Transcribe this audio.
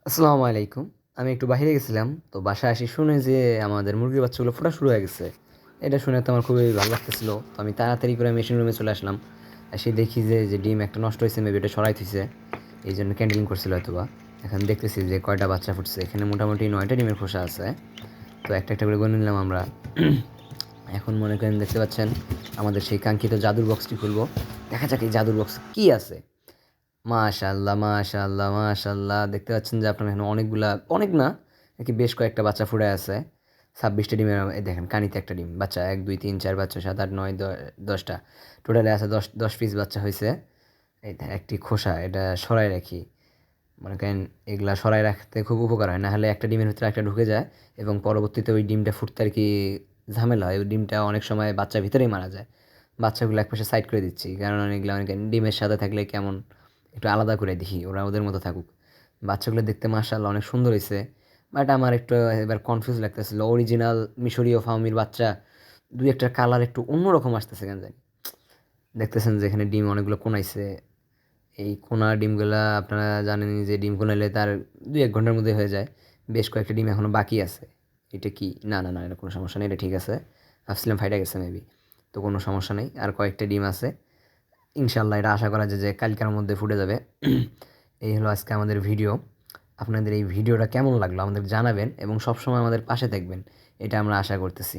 আসসালামু আলাইকুম। আমি একটু বাহিরে গেছিলাম। তো বাসায় আসি শুনে যে আমাদের মুরগির বাচ্চাগুলো ফোটা শুরু হয়ে গেছে। এটা শুনে তো আমার খুবই ভালো লাগতেছিল। তো আমি তাড়াতাড়ি করে মেশিন রুমে চলে আসলাম। এসে দেখি যে ডিম একটা নষ্ট হইছে, মেবি এটা সরাই থুইছে। এইজন্য ক্যান্ডেলিং করছিল হয়তোবা। এখন দেখতেছি যে কয়টা বাচ্চা ফুটছে। এখানে মোটামুটি ৯ টা ডিমের খোসা আছে। তো একটা করে গুনে নিলাম আমরা। এখন মনে করেন দেখতে পাচ্ছেন আমাদের সেই কাঙ্ক্ষিত জাদুর বক্সটি খুলবো। দেখা যাক এই জাদুর বক্সে কি আছে? মাশাআল্লাহ, মাশাআল্লাহ, মাশাআল্লাহ! দেখতে পাচ্ছেন যে আপনার এখানে অনেকগুলা, অনেক না, আরকি বেশ কয়েকটা বাচ্চা ফুটে আছে। ২৬ টা ডিমের এই দেখেন কানিতে একটা ডিম। বাচ্চা ১, ২, ৩, ৪ বাচ্চা ৭, ৮, ৯, ১০ টা। টোটালে আছে ১০ পিস বাচ্চা হইছে। এই দেখেন একটি খোসা, এটা সরাই রাখি। মনে করেন এগুলা সরাই রাখতে খুব উপকার হয়। নাহলে একটা ডিমের ভিতরে একটা ঢুকে যায় এবং পরবর্তীতে ওই ডিমটা ফুটতে আরকি ঝামেলা হয়। ওই ডিমটা অনেক সময় বাচ্চার ভিতরেই মারা যায়। বাচ্চাগুলো একপাশে সাইড করে দিচ্ছি। কারণ এগুলা অনেকে ডিমের সাথে থাকলে কেমন একটু আলাদা করে দেখি, ওরা ওদের মতো থাকুক। বাচ্চাগুলো দেখতে মাশাআল্লাহ অনেক সুন্দর হইছে। বাট আমার একটু এবার কনফিউজ লাগতেছিল। অরিজিনাল মিশরীয় ফার্মির বাচ্চা ২-১ টার কালার একটু অন্যরকম আসতেছে কেন জানি। দেখতেছেন যে এখানে ডিম অনেকগুলো কোনাইছে। এই কোনা ডিমগুলা আপনারা জানেনই যে ডিম কোনাইলে তার ২-১ ঘন্টার মধ্যে হয়ে যায়। বেশ কয়েকটা ডিম এখনও বাকি আছে। এটা কি? না, না, না, এটা কোনো সমস্যা নেই। এটা ঠিক আছে। ভাবছিলাম ফাইটা গেছে মেবি। তো কোনো সমস্যা নেই। আর কয়েকটা ডিম আছে। ইনশাআল্লাহ এটা আশা করা যায় যে কালকের মধ্যে ফুটে যাবে। এই হলো আজকে আমাদের ভিডিও। আপনাদের এই ভিডিওটা কেমন লাগলো আমাদের জানাবেন এবং সবসময় আমাদের পাশে থাকবেন। এটা আমরা আশা করতেছি।